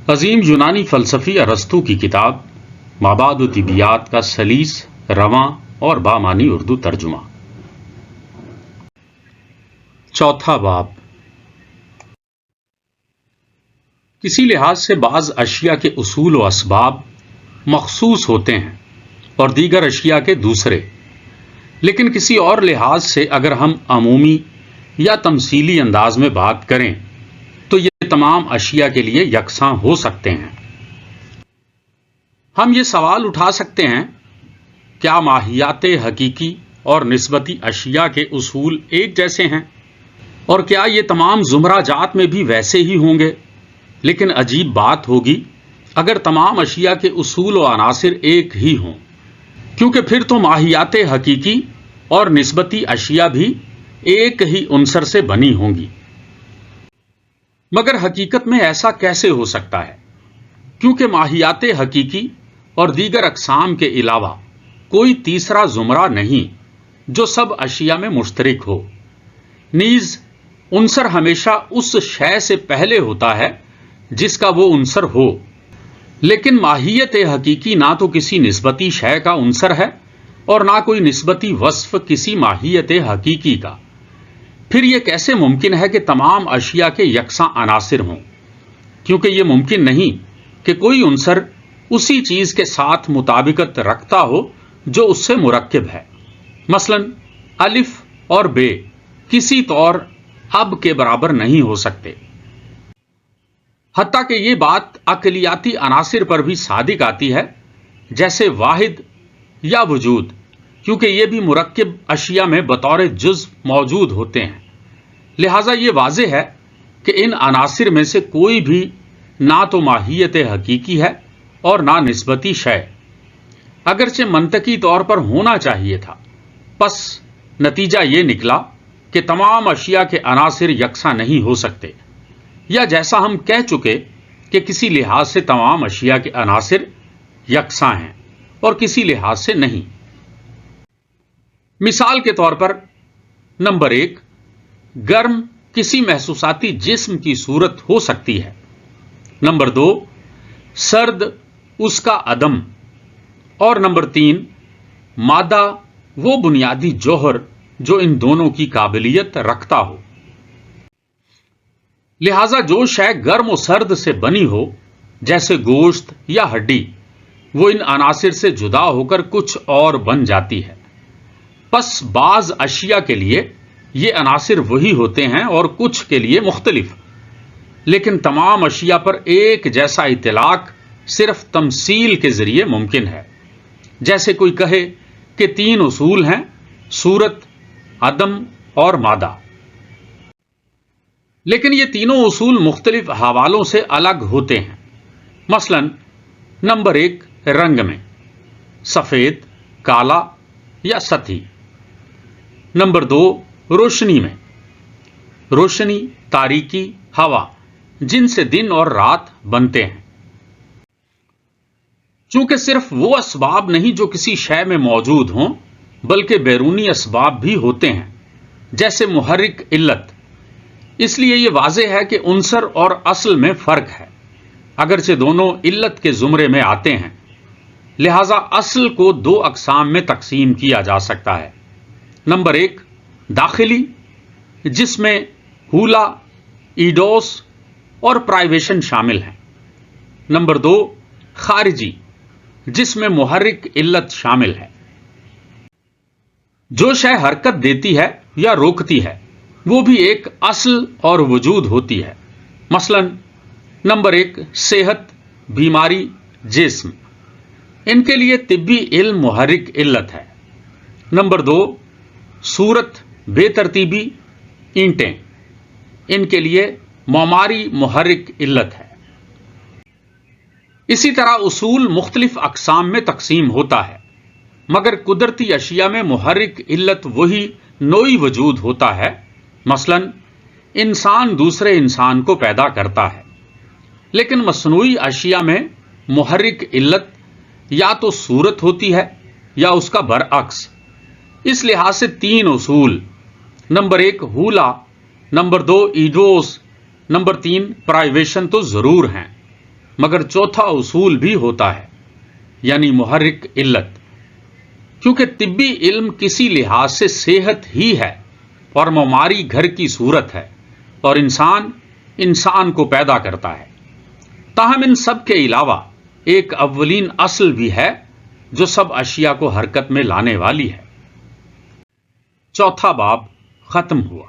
عظیم یونانی فلسفی ارسطو کی کتاب مابعد الطبیعیات کا سلیس، رواں اور بامعنی اردو ترجمہ۔ چوتھا باب۔ کسی لحاظ سے بعض اشیاء کے اصول و اسباب مخصوص ہوتے ہیں اور دیگر اشیاء کے دوسرے، لیکن کسی اور لحاظ سے اگر ہم عمومی یا تمثیلی انداز میں بات کریں تو یہ تمام اشیاء کے لیے یکساں ہو سکتے ہیں۔ ہم یہ سوال اٹھا سکتے ہیں، کیا ماہیات حقیقی اور نسبتی اشیاء کے اصول ایک جیسے ہیں؟ اور کیا یہ تمام زمرہ جات میں بھی ویسے ہی ہوں گے؟ لیکن عجیب بات ہوگی اگر تمام اشیاء کے اصول و عناصر ایک ہی ہوں، کیونکہ پھر تو ماہیات حقیقی اور نسبتی اشیاء بھی ایک ہی عنصر سے بنی ہوں گی۔ مگر حقیقت میں ایسا کیسے ہو سکتا ہے؟ کیونکہ ماہیات حقیقی اور دیگر اقسام کے علاوہ کوئی تیسرا زمرہ نہیں جو سب اشیاء میں مشترک ہو۔ نیز عنصر ہمیشہ اس شے سے پہلے ہوتا ہے جس کا وہ عنصر ہو، لیکن ماہیت حقیقی نہ تو کسی نسبتی شے کا عنصر ہے اور نہ کوئی نسبتی وصف کسی ماہیت حقیقی کا۔ پھر یہ کیسے ممکن ہے کہ تمام اشیاء کے یکساں عناصر ہوں؟ کیونکہ یہ ممکن نہیں کہ کوئی عنصر اسی چیز کے ساتھ مطابقت رکھتا ہو جو اس سے مرکب ہے۔ مثلا الف اور بے کسی طور اب کے برابر نہیں ہو سکتے۔ حتیٰ کہ یہ بات عقلیاتی عناصر پر بھی صادق آتی ہے، جیسے واحد یا وجود، کیونکہ یہ بھی مرکب اشیاء میں بطور جزء موجود ہوتے ہیں۔ لہذا یہ واضح ہے کہ ان عناصر میں سے کوئی بھی نہ تو ماہیت حقیقی ہے اور نہ نسبتی شے، اگرچہ منطقی طور پر ہونا چاہیے تھا۔ پس نتیجہ یہ نکلا کہ تمام اشیاء کے عناصر یکساں نہیں ہو سکتے، یا جیسا ہم کہہ چکے کہ کسی لحاظ سے تمام اشیاء کے عناصر یکساں ہیں اور کسی لحاظ سے نہیں۔ مثال کے طور پر، نمبر 1، گرم کسی محسوساتی جسم کی صورت ہو سکتی ہے۔ نمبر 2، سرد اس کا عدم۔ اور نمبر 3، مادہ وہ بنیادی جوہر جو ان دونوں کی قابلیت رکھتا ہو۔ لہذا جو شے گرم و سرد سے بنی ہو، جیسے گوشت یا ہڈی، وہ ان عناصر سے جدا ہو کر کچھ اور بن جاتی ہے۔ پس بعض اشیاء کے لیے یہ عناصر وہی ہوتے ہیں اور کچھ کے لیے مختلف، لیکن تمام اشیاء پر ایک جیسا اطلاق صرف تمثیل کے ذریعے ممکن ہے۔ جیسے کوئی کہے کہ 3 اصول ہیں، صورت، عدم اور مادہ، لیکن یہ تینوں اصول مختلف حوالوں سے الگ ہوتے ہیں۔ مثلا نمبر 1، رنگ میں، سفید، کالا یا سطحی۔ نمبر 2، روشنی میں، روشنی، تاریکی، ہوا، جن سے دن اور رات بنتے ہیں۔ چونکہ صرف وہ اسباب نہیں جو کسی شے میں موجود ہوں، بلکہ بیرونی اسباب بھی ہوتے ہیں، جیسے محرک علت۔ اس لیے یہ واضح ہے کہ عنصر اور اصل میں فرق ہے، اگرچہ دونوں علت کے زمرے میں آتے ہیں۔ لہذا اصل کو 2 اقسام میں تقسیم کیا جا سکتا ہے۔ نمبر 1، داخلی، جس میں حولا، ایڈوس اور پرائیویشن شامل ہیں۔ نمبر 2، خارجی، جس میں محرک علت شامل ہے۔ جو شے حرکت دیتی ہے یا روکتی ہے وہ بھی ایک اصل اور وجود ہوتی ہے۔ مثلا نمبر 1، صحت، بیماری، جسم، ان کے لیے طبی علم محرک علت ہے۔ نمبر 2، صورت، بے ترتیبی، اینٹیں، ان کے لیے معماری محرک علت ہے۔ اسی طرح اصول مختلف اقسام میں تقسیم ہوتا ہے، مگر قدرتی اشیاء میں محرک علت وہی نوعی وجود ہوتا ہے۔ مثلا انسان دوسرے انسان کو پیدا کرتا ہے، لیکن مصنوعی اشیاء میں محرک علت یا تو صورت ہوتی ہے یا اس کا برعکس۔ اس لحاظ سے 3 اصول، نمبر 1 حولا، نمبر 2 ایڈوس، نمبر 3 پرائیویشن تو ضرور ہیں۔ مگر چوتھا اصول بھی ہوتا ہے، یعنی محرک علت، کیونکہ طبی علم کسی لحاظ سے صحت ہی ہے اور بیماری گھر کی صورت ہے، اور انسان کو پیدا کرتا ہے۔ تاہم ان سب کے علاوہ ایک اولین اصل بھی ہے جو سب اشیاء کو حرکت میں لانے والی ہے۔ چوتھا باب ختم ہوا۔